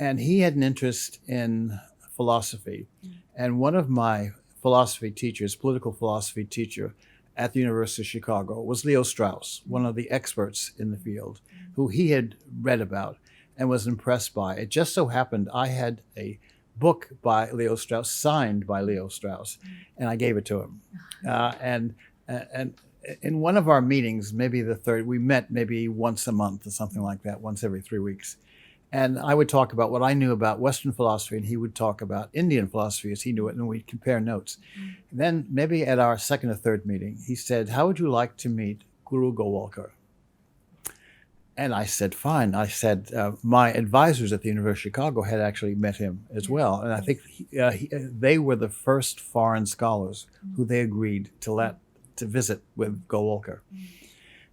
And he had an interest in philosophy. And one of my philosophy teachers, political philosophy teacher at the University of Chicago, was Leo Strauss, one of the experts in the field, who he had read about and was impressed by. It just so happened I had a book by Leo Strauss, signed by Leo Strauss, and I gave it to him. And in one of our meetings, maybe the third, we met maybe once a month or something like that, once every 3 weeks. And I would talk about what I knew about Western philosophy, and he would talk about Indian philosophy as he knew it, and we'd compare notes. And then maybe at our second or third meeting, he said, "How would you like to meet Guru Gowalkar?" And I said, fine. I said, my advisors at the University of Chicago had actually met him as well. And I think they were the first foreign scholars who they agreed to visit with Gowalkar.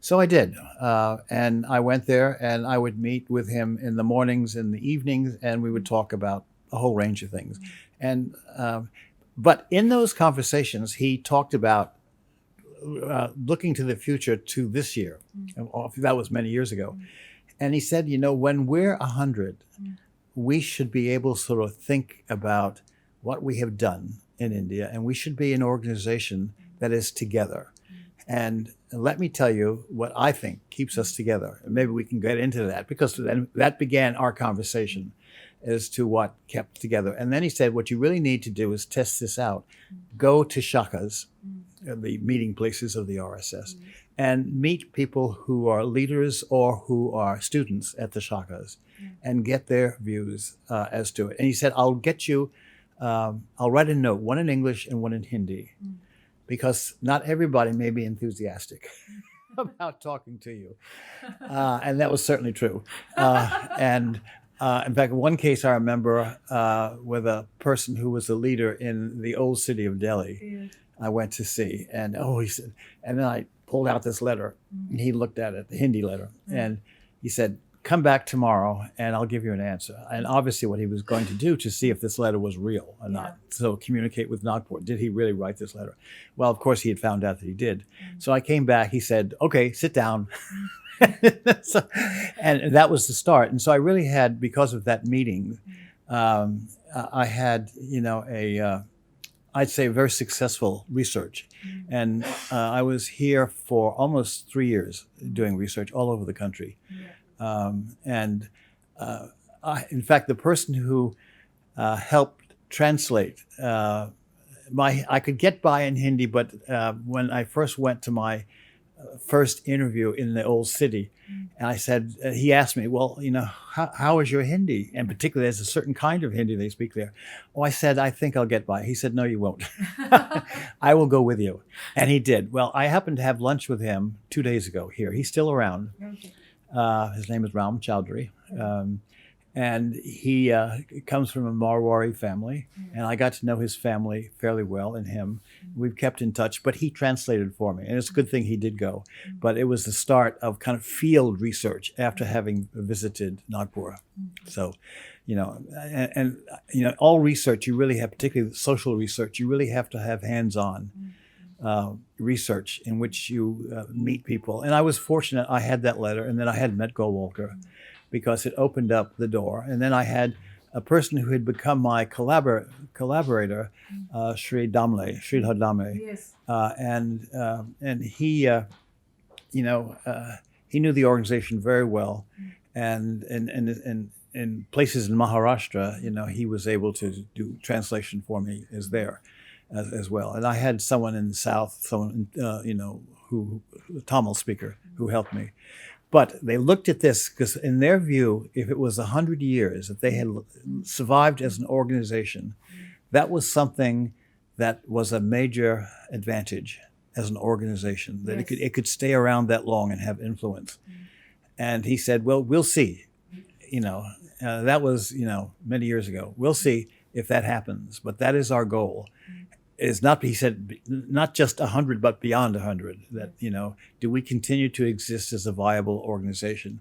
So I did. And I went there and I would meet with him in the mornings and the evenings, and we would talk about a whole range of things. And but in those conversations, he talked about looking to the future to this year. That was many years ago. And he said, when we're 100, we should be able to sort of think about what we have done in India, and we should be an organization that is together. And let me tell you what I think keeps us together. And maybe we can get into that, because then that began our conversation as to what kept together. And then he said, what you really need to do is test this out. Go to shakas, the meeting places of the RSS, and meet people who are leaders or who are students at the shakas, and get their views as to it. And he said, I'll get you, I'll write a note, one in English and one in Hindi, because not everybody may be enthusiastic about talking to you. And that was certainly true. And in fact, one case I remember with a person who was a leader in the old city of Delhi, I went to see. And he said, and then I pulled out this letter, and he looked at it, the Hindi letter, and he said, come back tomorrow and I'll give you an answer. And obviously what he was going to do to see if this letter was real or not. So communicate with Nagpur. Did he really write this letter? Well, of course he had found out that he did. So I came back, he said, okay, sit down. And that was the start. And so I really had, because of that meeting, I had, I'd say a very successful research. And I was here for almost 3 years doing research all over the country. In fact, the person who helped translate, I could get by in Hindi, but when I first went to my first interview in the old city, and I said, he asked me, well, how is your Hindi? And particularly, there's a certain kind of Hindi they speak there. Oh, I said, I think I'll get by. He said, no, you won't. I will go with you. And he did. Well, I happened to have lunch with him 2 days ago here. He's still around. His name is Ram Chowdhury. And he comes from a Marwari family, and I got to know his family fairly well and him. We've kept in touch, but he translated for me, and it's a good thing he did go. But it was the start of kind of field research after having visited Nagpur. So, all research you really have, particularly social research, you really have to have hands-on research in which you meet people. And I was fortunate I had that letter, and then I had met Gowalkar, because it opened up the door. And then I had a person who had become my collaborator, Sridhar Damle. Yes. And he, he knew the organization very well. And in places in Maharashtra, he was able to do translation for me as well. And I had someone in the South, someone, who a Tamil speaker, who helped me. But they looked at this because in their view, if it was 100 years that they had survived as an organization, that was something that was a major advantage as an organization, that it could stay around that long and have influence. And he said, well, we'll see. That was, many years ago. We'll see if that happens, but that is our goal. Is not, he said, not just 100, but beyond 100. That, do we continue to exist as a viable organization?